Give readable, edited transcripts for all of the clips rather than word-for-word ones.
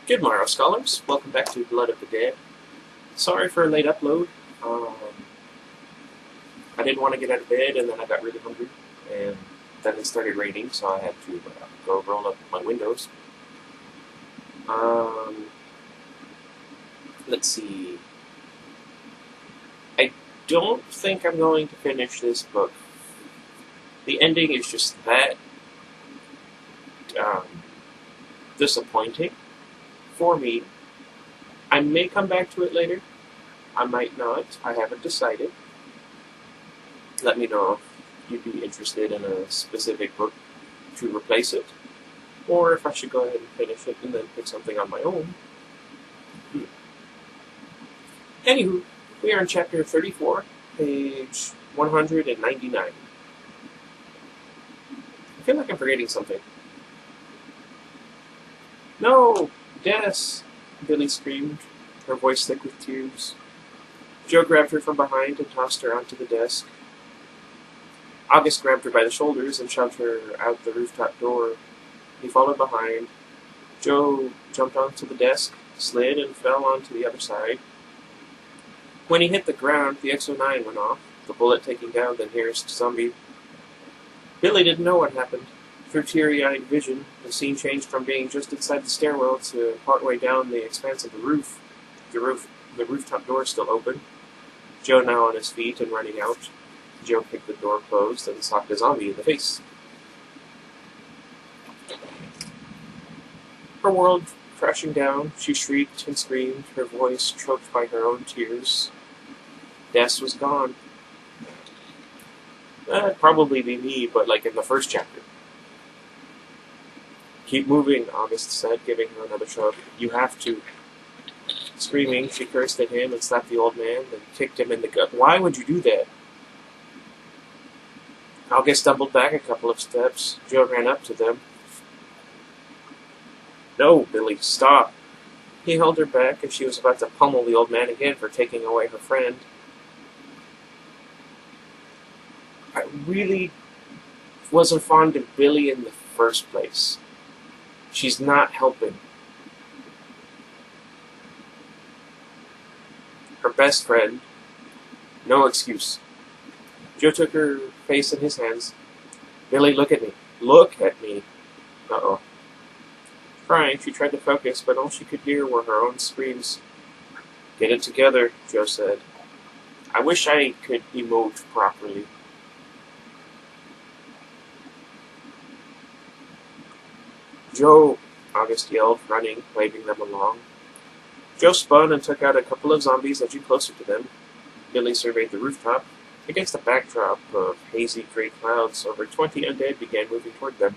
Good morrow, scholars. Welcome back to Blood of the Dead. Sorry for a late upload. I didn't want to get out of bed, and then I got really hungry, and then it started raining, so I had to go roll up my windows. Let's see. I don't think I'm going to finish this book. The ending is just that disappointing for me. I may come back to it later. I might not. I haven't decided. Let me know if you'd be interested in a specific book to replace it, or if I should go ahead and finish it and then pick something on my own. Anywho, we are in chapter 34, page 199. I feel like I'm forgetting something. No! Des! Billie screamed, her voice thick with tears. Joe grabbed her from behind and tossed her onto the desk. August grabbed her by the shoulders and shoved her out the rooftop door. He followed behind. Joe jumped onto the desk, slid, and fell onto the other side. When he hit the ground, the X-09 went off, the bullet taking down the nearest zombie. Billie didn't know what happened. Through teary-eyed vision, the scene changed from being just inside the stairwell to partway down the expanse of the roof. The rooftop door still open. Joe now on his feet and running out. Joe kicked the door closed and socked a zombie in the face. Her world crashing down, she shrieked and screamed, her voice choked by her own tears. Des was gone. That'd probably be me, but like in the first chapter. Keep moving, August said, giving her another shove. You have to. Screaming, she cursed at him and slapped the old man, then kicked him in the gut. Why would you do that? August stumbled back a couple of steps. Joe ran up to them. No, Billie, stop. He held her back as she was about to pummel the old man again for taking away her friend. I really wasn't fond of Billie in the first place. She's not helping. Her best friend. No excuse. Joe took her face in his hands. Billie, look at me. Look at me. Uh-oh. Crying, she tried to focus, but all she could hear were her own screams. Get it together, Joe said. I wish I could emote properly. Joe, August yelled, running, waving them along. Joe spun and took out a couple of zombies edging closer to them. Billie surveyed the rooftop. Against a backdrop of hazy gray clouds, over 20 undead began moving toward them.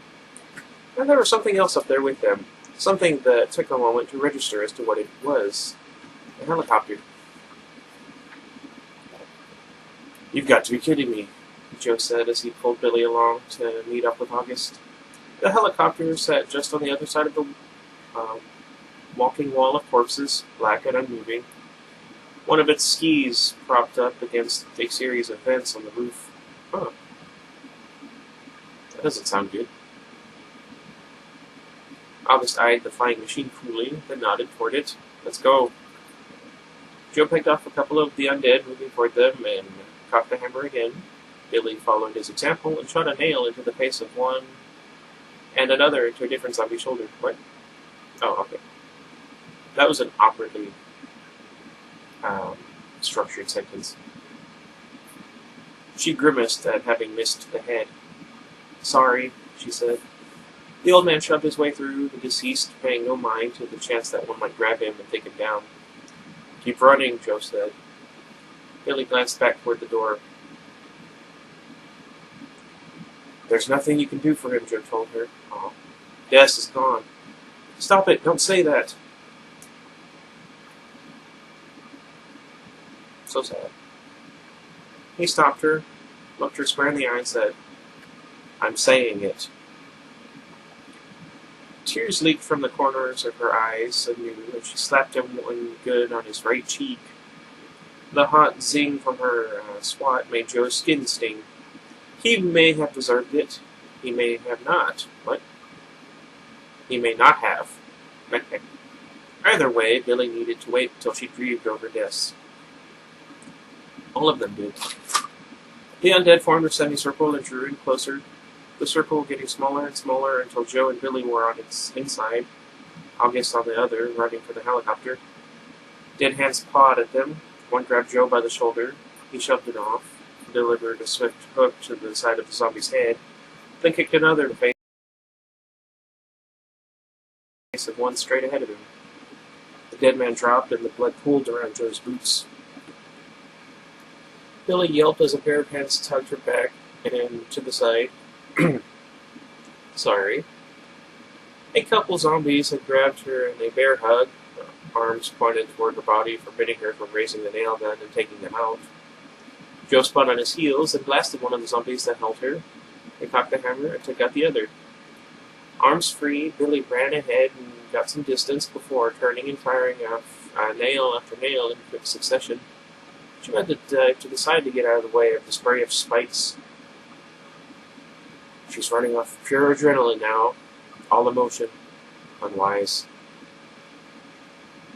And there was something else up there with them, something that took a moment to register as to what it was. A helicopter. You've got to be kidding me, Joe said as he pulled Billie along to meet up with August. The helicopter sat just on the other side of the walking wall of corpses, black and unmoving. One of its skis propped up against a series of vents on the roof. Huh. That doesn't sound good. August eyed the flying machine coolly, then nodded toward it. Let's go. Joe picked off a couple of the undead moving toward them and cocked the hammer again. Billie followed his example and shot a nail into the face of one and another into a different zombie shoulder. What? Oh, okay. That was an awkwardly structured sentence. She grimaced at having missed the head. Sorry, she said. The old man shoved his way through the deceased, paying no mind to the chance that one might grab him and take him down. Keep running, Joe said. Billie glanced back toward the door. There's nothing you can do for him, Joe told her. Oh, Des is gone. Stop it, don't say that. So sad. He stopped her, looked her square in the eye and said, I'm saying it. Tears leaked from the corners of her eyes anew, and she slapped him one good on his right cheek. The hot zing from her swat made Joe's skin sting. He may have deserved it. He may have not. What? He may not have. Either way, Billie needed to wait until she grieved over deaths. All of them did. The undead formed a semicircle and drew in closer, the circle getting smaller and smaller until Joe and Billie were on its inside, August on the other, running for the helicopter. Dead hands pawed at them. One grabbed Joe by the shoulder. He shoved it off, delivered a swift hook to the side of the zombie's head, then kicked another in the face of one straight ahead of him. The dead man dropped and the blood pooled around Joe's boots. Billie yelped as a pair of hands tugged her back and to the side. Sorry. A couple zombies had grabbed her in a bear hug, arms pointed toward her body, forbidding her from raising the nail gun and taking them out. Joe spun on his heels and blasted one of the zombies that held her. He cocked the hammer and took out the other. Arms free, Billie ran ahead and got some distance before turning and firing off nail after nail in quick succession. She had to dive to the side to get out of the way of the spray of spikes. She's running off pure adrenaline now, all emotion, unwise.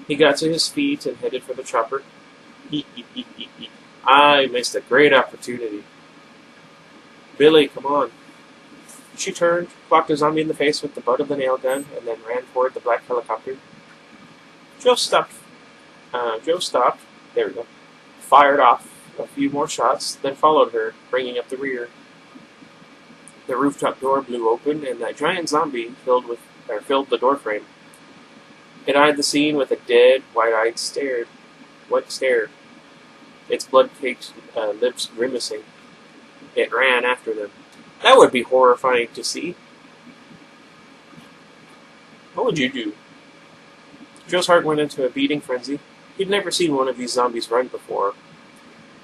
He got to his feet and headed for the chopper. I missed a great opportunity. Billie, come on. She turned, clocked a zombie in the face with the butt of the nail gun, and then ran toward the black helicopter. Joe stopped. There we go. Fired off a few more shots, then followed her, bringing up the rear. The rooftop door blew open, and that giant zombie filled the doorframe. It eyed the scene with a dead, wide-eyed stare. Its blood-caked lips grimacing. It ran after them. That would be horrifying to see. What would you do? Joe's heart went into a beating frenzy. He'd never seen one of these zombies run before.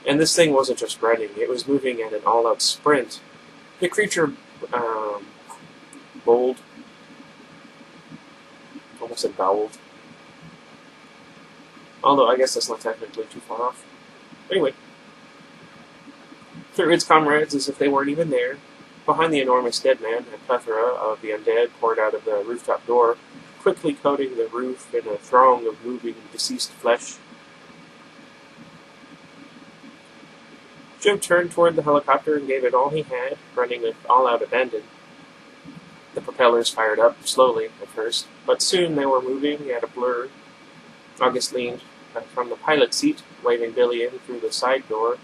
And this thing wasn't just running, it was moving at an all-out sprint. The creature, bowled. Almost said bowled. Although, I guess that's not technically too far off. Anyway. Through its comrades as if they weren't even there. Behind the enormous dead man, a plethora of the undead poured out of the rooftop door, quickly coating the roof in a throng of moving, deceased flesh. Joe turned toward the helicopter and gave it all he had, running with all-out abandon. The propellers fired up, slowly at first, but soon they were moving at a blur. August leaned from the pilot seat, waving Billie in through the side door.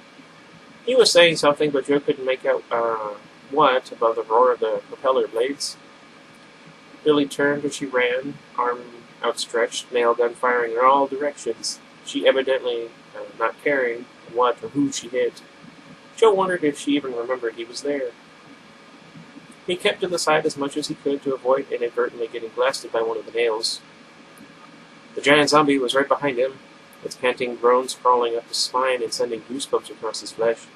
He was saying something, but Joe couldn't make out what above the roar of the propeller blades. Billie turned as she ran, arm outstretched, nail gun firing in all directions. She evidently not caring what or who she hit. Joe wondered if she even remembered he was there. He kept to the side as much as he could to avoid inadvertently getting blasted by one of the nails. The giant zombie was right behind him, its panting groans crawling up his spine and sending goosebumps across his flesh.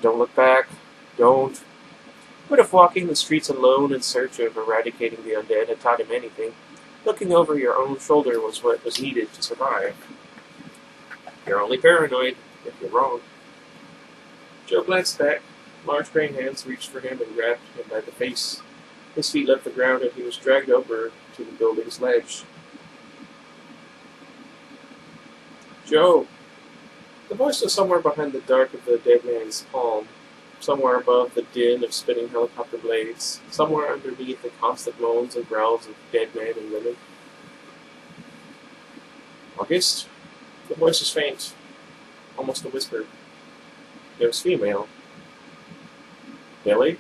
Don't look back. Don't. What if walking the streets alone in search of eradicating the undead had taught him anything? Looking over your own shoulder was what was needed to survive. You're only paranoid if you're wrong. Joe glanced back. Large grey hands reached for him and grabbed him by the face. His feet left the ground and he was dragged over to the building's ledge. Joe! The voice was somewhere behind the dark of the dead man's palm, somewhere above the din of spinning helicopter blades, somewhere underneath the constant moans and growls of dead men and women. August? The voice was faint, almost a whisper. It was female. Billie?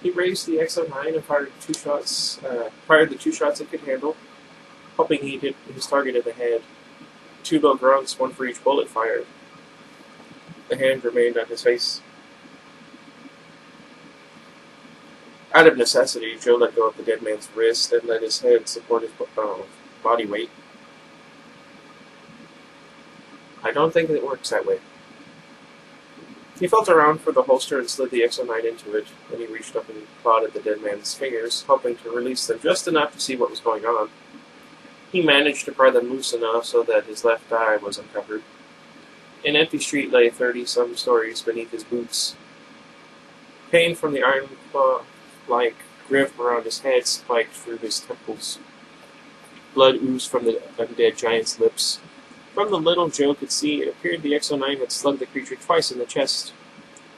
He raised the XO9 and fired the two shots it could handle, hoping he hit his target in the head. 2 low grunts, 1 for each bullet fired. The hand remained on his face. Out of necessity, Joe let go of the dead man's wrist and let his head support his body weight. I don't think it works that way. He felt around for the holster and slid the XO9 into it. Then he reached up and clawed at the dead man's fingers, hoping to release them just enough to see what was going on. He managed to pry them loose enough so that his left eye was uncovered. An empty street lay 30-some stories beneath his boots. Pain from the iron claw-like grip around his head spiked through his temples. Blood oozed from the undead giant's lips. From the little Joe could see, it appeared the X-09 had slugged the creature twice in the chest.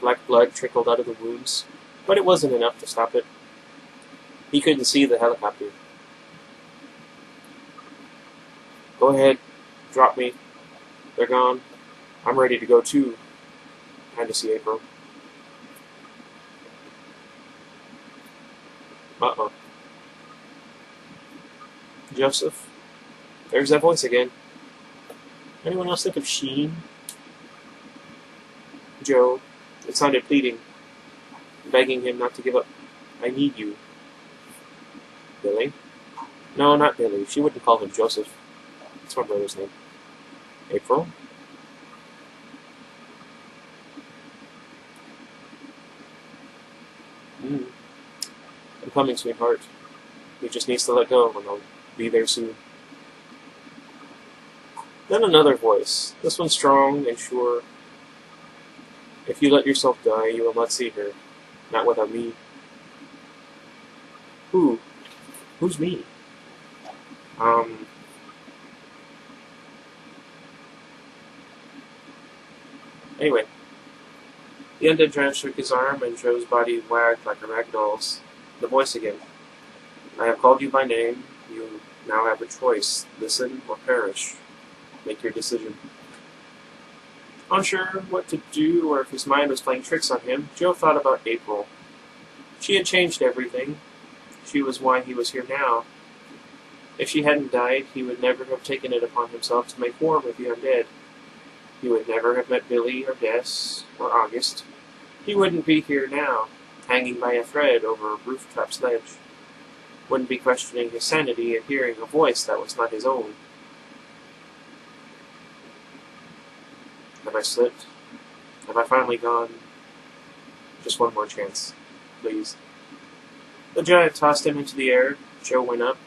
Black blood trickled out of the wounds, but it wasn't enough to stop it. He couldn't see the helicopter. Go ahead. Drop me. They're gone. I'm ready to go too. Time to see April. Uh-oh. Joseph? There's that voice again. Anyone else think of Sheen? Joe. It sounded pleading, begging him not to give up. I need you. Billie? No, not Billie. She wouldn't call him Joseph. That's my brother's name. April? I'm coming, sweetheart. He just needs to let go, and I'll be there soon. Then another voice, this one strong and sure. If you let yourself die, you will not see her. Not without me. Who? Who's me? Anyway. The undead giant shook his arm, and Joe's body wagged like a rag doll's. The voice again. I have called you by name. You now have a choice. Listen or perish. Make your decision. Unsure what to do or if his mind was playing tricks on him, Joe thought about April. She had changed everything. She was why he was here now. If she hadn't died, he would never have taken it upon himself to make war with the undead. He would never have met Billie or Des or August. He wouldn't be here now, hanging by a thread over a rooftop ledge. Wouldn't be questioning his sanity at hearing a voice that was not his own. Have I slipped? Have I finally gone? Just one more chance, please. The giant tossed him into the air. Joe went up,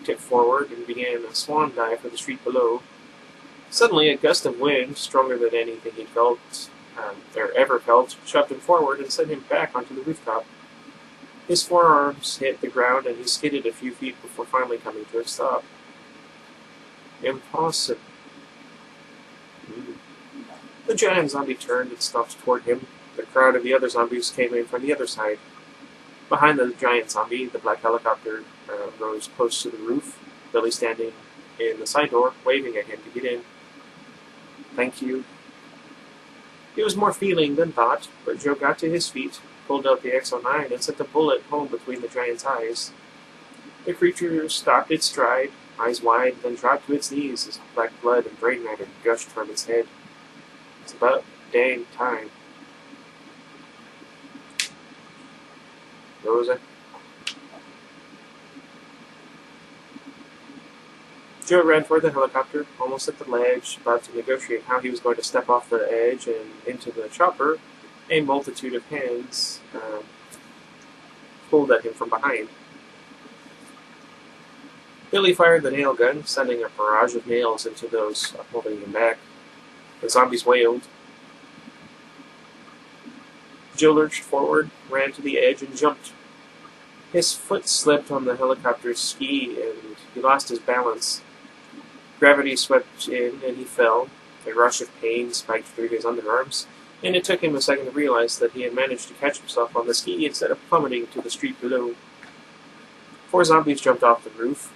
tipped forward, and began a swan dive for the street below. Suddenly, a gust of wind, stronger than anything he'd felt, or ever felt, shoved him forward and sent him back onto the rooftop. His forearms hit the ground, and he skidded a few feet before finally coming to a stop. Impossible. The giant zombie turned and stalked toward him. The crowd of the other zombies came in from the other side. Behind the giant zombie, the black helicopter rose close to the roof, Billie standing in the side door, waving at him to get in. Thank you. It was more feeling than thought, but Joe got to his feet, pulled out the X-09, and sent a bullet home between the giant's eyes. The creature stopped its stride, eyes wide, then dropped to its knees as black blood and brain matter gushed from its head. It's about dang time. Rosa. Joe ran toward the helicopter, almost at the ledge, about to negotiate how he was going to step off the edge and into the chopper. A multitude of hands pulled at him from behind. Billie fired the nail gun, sending a barrage of nails into those holding him back. The zombies wailed. Joe lurched forward, ran to the edge, and jumped. His foot slipped on the helicopter's ski, and he lost his balance. Gravity swept in, and he fell. A rush of pain spiked through his underarms, and it took him a second to realize that he had managed to catch himself on the ski instead of plummeting to the street below. 4 zombies jumped off the roof.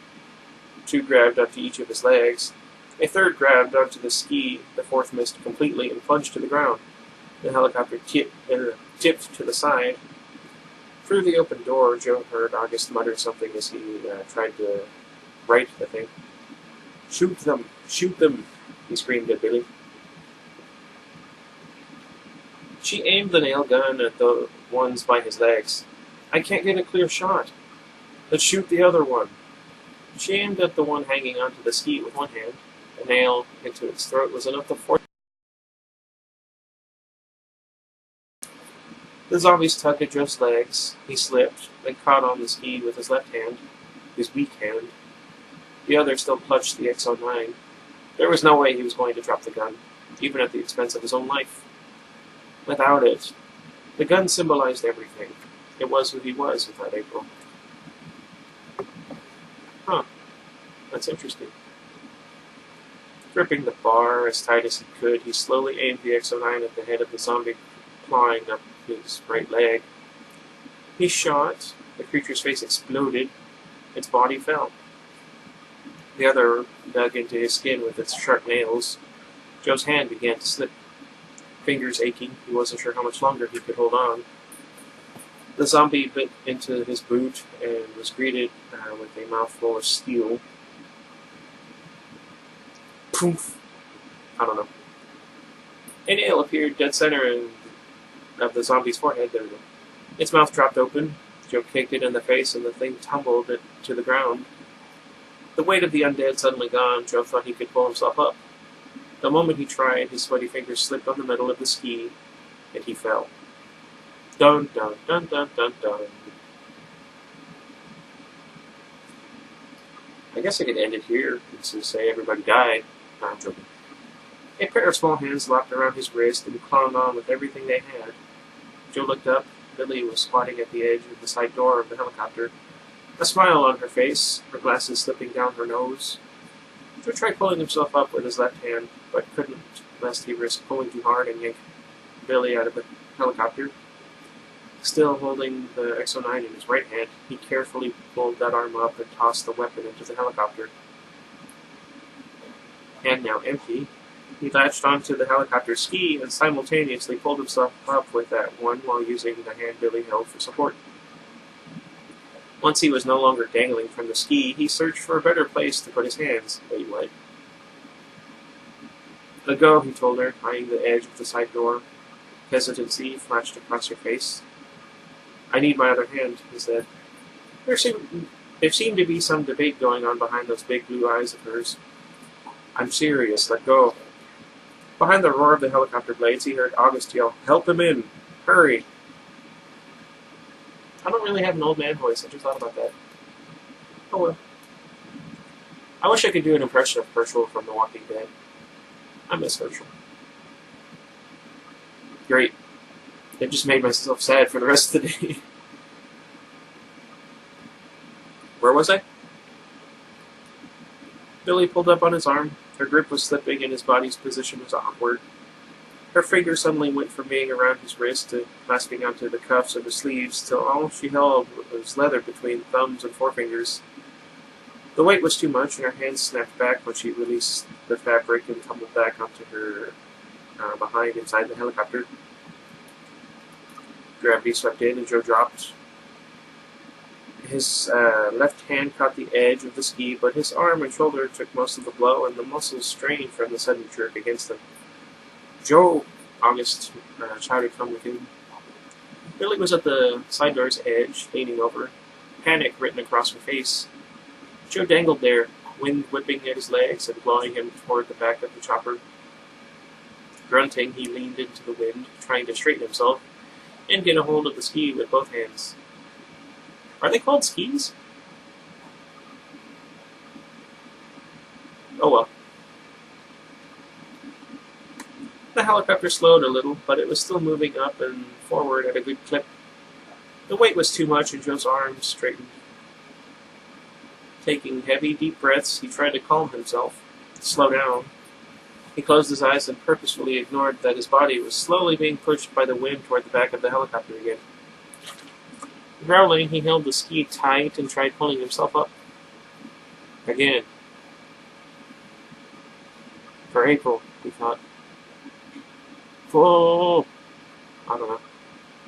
2 grabbed onto each of his legs. A third grabbed onto the ski. The 4th missed completely and plunged to the ground. The helicopter tipped to the side. Through the open door, Joe heard August mutter something as he tried to right the thing. Shoot them! Shoot them! He screamed at Billie. She aimed the nail gun at the ones by his legs. I can't get a clear shot. Let's shoot the other one. She aimed at the one hanging onto the ski with one hand. A nail into its throat was enough to force. The zombies tugged at Joe's legs. He slipped, then caught on the ski with his left hand, his weak hand. The other still clutched the X-09. There was no way he was going to drop the gun, even at the expense of his own life. Without it, the gun symbolized everything. It was who he was without April. Huh. That's interesting. Gripping the bar as tight as he could, he slowly aimed the XO9 at the head of the zombie, clawing up his right leg. He shot. The creature's face exploded. Its body fell. The other dug into his skin with its sharp nails. Joe's hand began to slip. Fingers aching, he wasn't sure how much longer he could hold on. The zombie bit into his boot and was greeted with a mouthful of steel. Poof! I don't know. A nail appeared dead center of the zombie's forehead. There we go. Its mouth dropped open. Joe kicked it in the face, and the thing tumbled it to the ground. The weight of the undead suddenly gone, Joe thought he could pull himself up. The moment he tried, his sweaty fingers slipped on the metal of the ski, and he fell. Dun dun dun dun dun dun. I guess I could end it here and just say everybody died. No, I'm joking. A pair of small hands locked around his wrist and clung on with everything they had. Joe looked up. Billie was squatting at the edge of the side door of the helicopter, a smile on her face, her glasses slipping down her nose. Joe tried pulling himself up with his left hand, but couldn't, lest he risked pulling too hard and yank Billie out of the helicopter. Still holding the XO9 in his right hand, he carefully pulled that arm up and tossed the weapon into the helicopter. Hand now empty, he latched onto the helicopter ski and simultaneously pulled himself up with that one while using the hand Billie held for support. Once he was no longer dangling from the ski, he searched for a better place to put his hands. Wait, what? Let go, he told her, eyeing the edge of the side door. Hesitancy flashed across her face. I need my other hand, he said. There seemed to be some debate going on behind those big blue eyes of hers. I'm serious, let go. Behind the roar of the helicopter blades, he heard August yell, Help him in! Hurry! I don't really have an old man voice, I just thought about that. Oh well. I wish I could do an impression of Herschel from The Walking Dead. I miss Herschel. Great. It just made myself sad for the rest of the day. Where was I? Billie pulled up on his arm. Her grip was slipping and his body's position was awkward. Her finger suddenly went from being around his wrist to clasping onto the cuffs of his sleeves till all she held was leather between thumbs and forefingers. The weight was too much and her hands snapped back when she released the fabric and tumbled back onto her behind inside the helicopter. Gravity swept in and Joe dropped. His left hand caught the edge of the ski, but his arm and shoulder took most of the blow, and the muscles strained from the sudden jerk against them. Joe! August shouted from within. Billie was at the side door's edge, leaning over, panic written across her face. Joe dangled there, wind whipping at his legs and blowing him toward the back of the chopper. Grunting, he leaned into the wind, trying to straighten himself and get a hold of the ski with both hands. Are they called skis? Oh well. The helicopter slowed a little, but it was still moving up and forward at a good clip. The weight was too much and Joe's arms straightened. Taking heavy, deep breaths, he tried to calm himself, slow down. He closed his eyes and purposefully ignored that his body was slowly being pushed by the wind toward the back of the helicopter again. Growling, he held the ski tight and tried pulling himself up. Again. For April, he thought. Whoa! I don't know.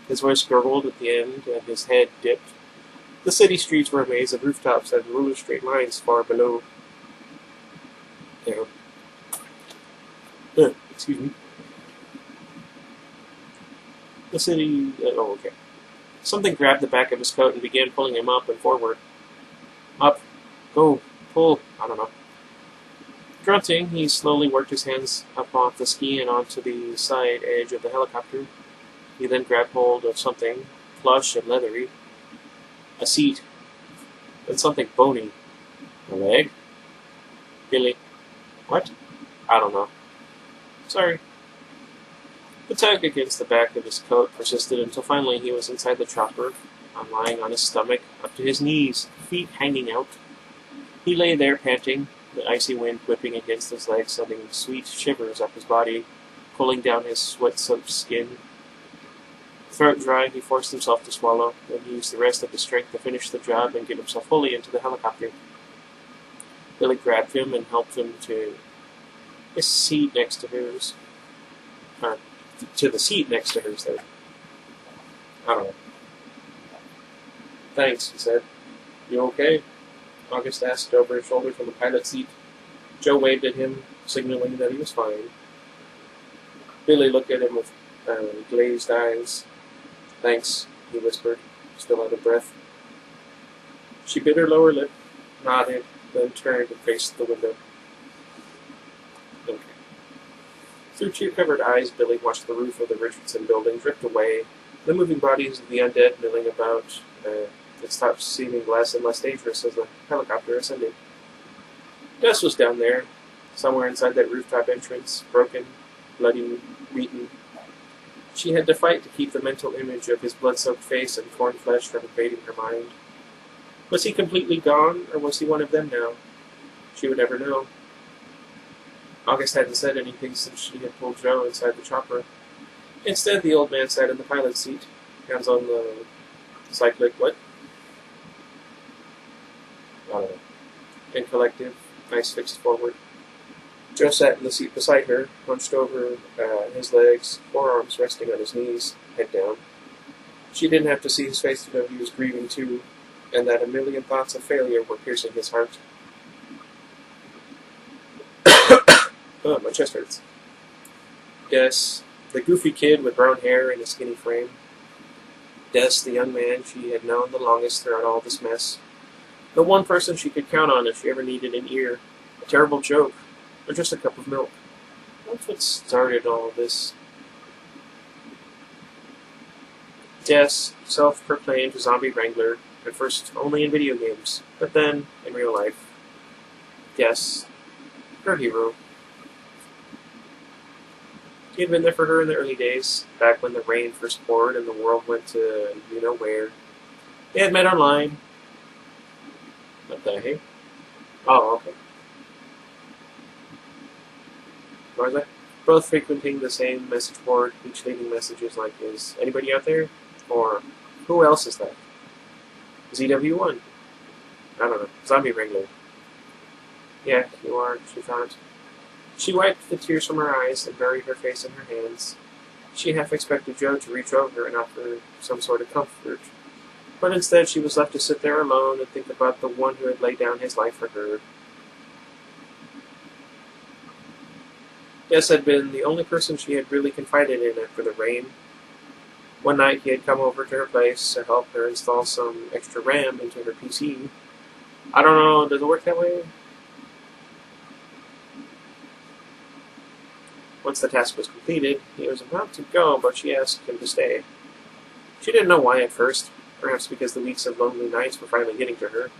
His voice gurgled at the end and his head dipped. The city streets were a maze of rooftops and ruler straight lines far below. There. Excuse me. The city... oh, okay. Something grabbed the back of his coat and began pulling him up and forward. Up. Go. Pull. I don't know. Grunting, he slowly worked his hands up off the ski and onto the side edge of the helicopter. He then grabbed hold of something, plush and leathery. A seat. Then something bony. A leg? Billie. What? I don't know. Sorry. The tug against the back of his coat persisted until finally he was inside the chopper, lying on his stomach, up to his knees, feet hanging out. He lay there panting, the icy wind whipping against his legs, sending sweet shivers up his body, pulling down his sweat-soaked skin. Throat dry, he forced himself to swallow, then he used the rest of his strength to finish the job and get himself fully into the helicopter. Billie grabbed him and helped him to his seat next to hers. Or, to the seat next to hers there. I don't know. Thanks, he said. You okay? August asked over his shoulder from the pilot's seat. Joe waved at him, signaling that he was fine. Billie looked at him with glazed eyes. Thanks, he whispered, still out of breath. She bit her lower lip, nodded, then turned and faced the window. Okay. Through tear-covered eyes, Billie watched the roof of the Richardson building drift away, the moving bodies of the undead milling about. It stopped seeming less and less dangerous as the helicopter ascended. Gus was down there, somewhere inside that rooftop entrance, broken, bloody, beaten. She had to fight to keep the mental image of his blood-soaked face and torn flesh from invading her mind. Was he completely gone, or was he one of them now? She would never know. August hadn't said anything since she had pulled Joe inside the chopper. Instead, the old man sat in the pilot's seat, hands on the cyclic, I don't know, and collective, eyes fixed forward. Joe sat in the seat beside her, hunched over his legs, forearms resting on his knees, head down. She didn't have to see his face to know he was grieving too, and that a million thoughts of failure were piercing his heart. Oh, my chest hurts. Des, the goofy kid with brown hair and a skinny frame. Des, the young man she had known the longest throughout all this mess. The one person she could count on if she ever needed an ear, a terrible joke, or just a cup of milk. That's what started all of this. Des, self-proclaimed zombie wrangler, at first only in video games, but then in real life. Yes, her hero. He had been there for her in the early days, back when the rain first poured and the world went to you-know-where. They had met online. What the heck? Oh, okay. What was that? Both frequenting the same message board, each leaving messages like, is anybody out there? Or, who else is that? ZW1. I don't know. Zombie Wrangler. Yeah, you are, she thought. She wiped the tears from her eyes and buried her face in her hands. She half expected Joe to reach over and offer some sort of comfort. But instead she was left to sit there alone and think about the one who had laid down his life for her. Des had been the only person she had really confided in after the rain. One night he had come over to her place to help her install some extra RAM into her PC. I don't know, does it work that way? Once the task was completed, he was about to go, but she asked him to stay. She didn't know why at first, perhaps because the weeks of lonely nights were finally getting to her.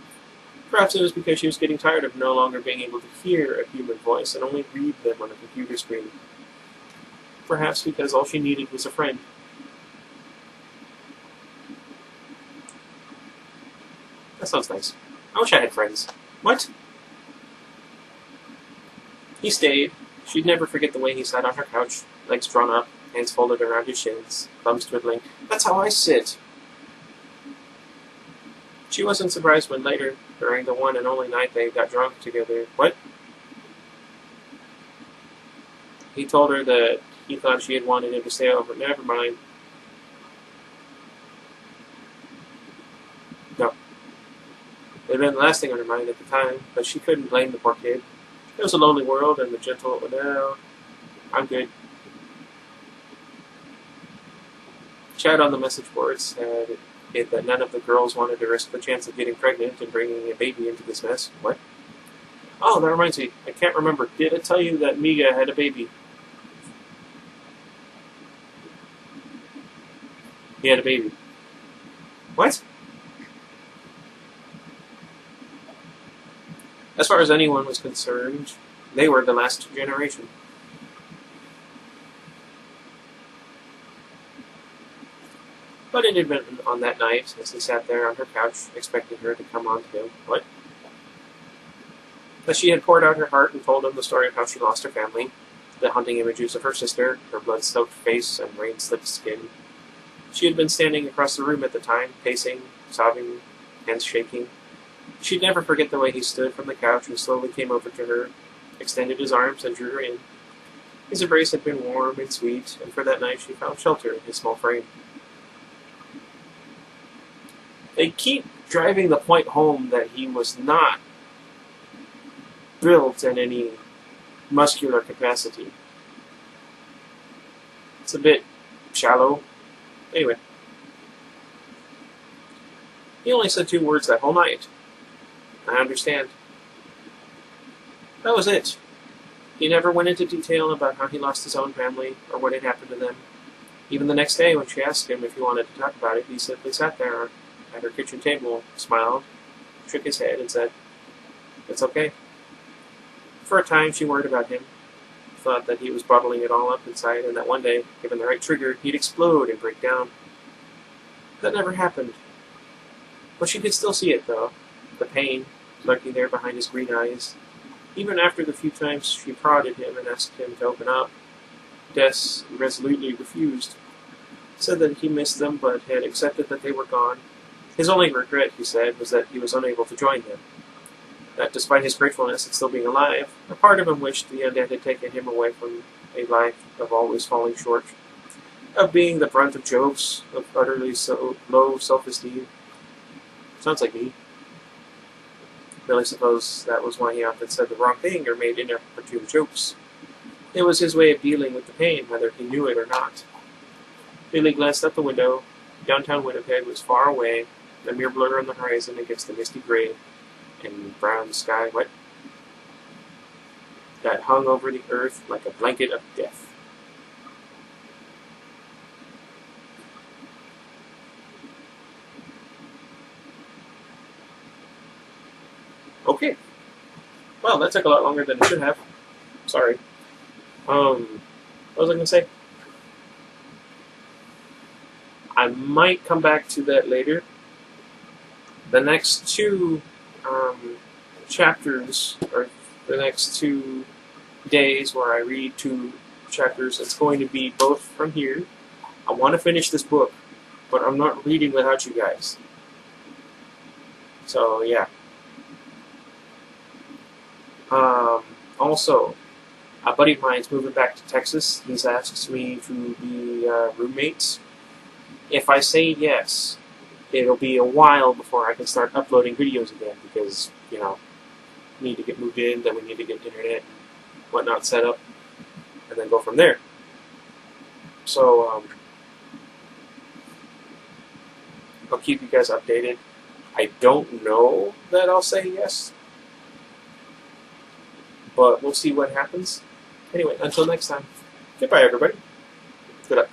Perhaps it was because she was getting tired of no longer being able to hear a human voice and only read them on a computer screen. Perhaps because all she needed was a friend. That sounds nice. I wish I had friends. What? He stayed. She'd never forget the way he sat on her couch, legs drawn up, hands folded around his shins, thumbs twiddling. That's how I sit. She wasn't surprised when later, during the one and only night they got drunk together. What? He told her that he thought she had wanted him to stay over. Never mind. No. It had been the last thing on her mind at the time, but she couldn't blame the poor kid. It was a lonely world, and the gentle, no, I'm good. Chat on the message board said that none of the girls wanted to risk the chance of getting pregnant and bringing a baby into this mess. What? Oh, that reminds me. I can't remember. Did I tell you that Miga had a baby? He had a baby. What? As far as anyone was concerned, they were the last generation. But it had been on that night, as he sat there on her couch, expecting her to come on to him. What? As she had poured out her heart and told him the story of how she lost her family, the haunting images of her sister, her blood-soaked face and rain-slicked skin. She had been standing across the room at the time, pacing, sobbing, hands shaking. She'd never forget the way he stood from the couch and slowly came over to her, extended his arms and drew her in. His embrace had been warm and sweet, and for that night she found shelter in his small frame. They keep driving the point home that he was not built in any muscular capacity. It's a bit shallow. Anyway. He only said 2 words that whole night. I understand. That was it. He never went into detail about how he lost his own family or what had happened to them. Even the next day, when she asked him if he wanted to talk about it, he simply sat there at her kitchen table, smiled, shook his head, and said, "It's okay." For a time, she worried about him, thought that he was bottling it all up inside, and that one day, given the right trigger, he'd explode and break down. That never happened. But she could still see it, though, the pain lurking there behind his green eyes. Even after the few times she prodded him and asked him to open up, Des resolutely refused. Said that he missed them, but had accepted that they were gone. His only regret, he said, was that he was unable to join them. That despite his gratefulness at still being alive, a part of him wished the undead had taken him away from a life of always falling short, of being the brunt of jokes, of utterly low self-esteem. Sounds like me. Billie supposed that was why he often said the wrong thing or made inopportune jokes. It was his way of dealing with the pain, whether he knew it or not. Billie glanced out the window. Downtown Winnipeg was far away, a mere blur on the horizon against the misty gray and brown sky that hung over the earth like a blanket of death. Okay. Well, that took a lot longer than it should have. Sorry. What was I going to say? I might come back to that later. The next 2 chapters, or the next 2 days where I read 2 chapters, it's going to be both from here. I want to finish this book, but I'm not reading without you guys. So, yeah. Also, a buddy of mine's moving back to Texas. He's asked me to be roommates. If I say yes, it'll be a while before I can start uploading videos again because, need to get moved in, then we need to get internet and whatnot set up, and then go from there. So, I'll keep you guys updated. I don't know that I'll say yes, but we'll see what happens. Anyway, until next time, goodbye everybody. Good luck.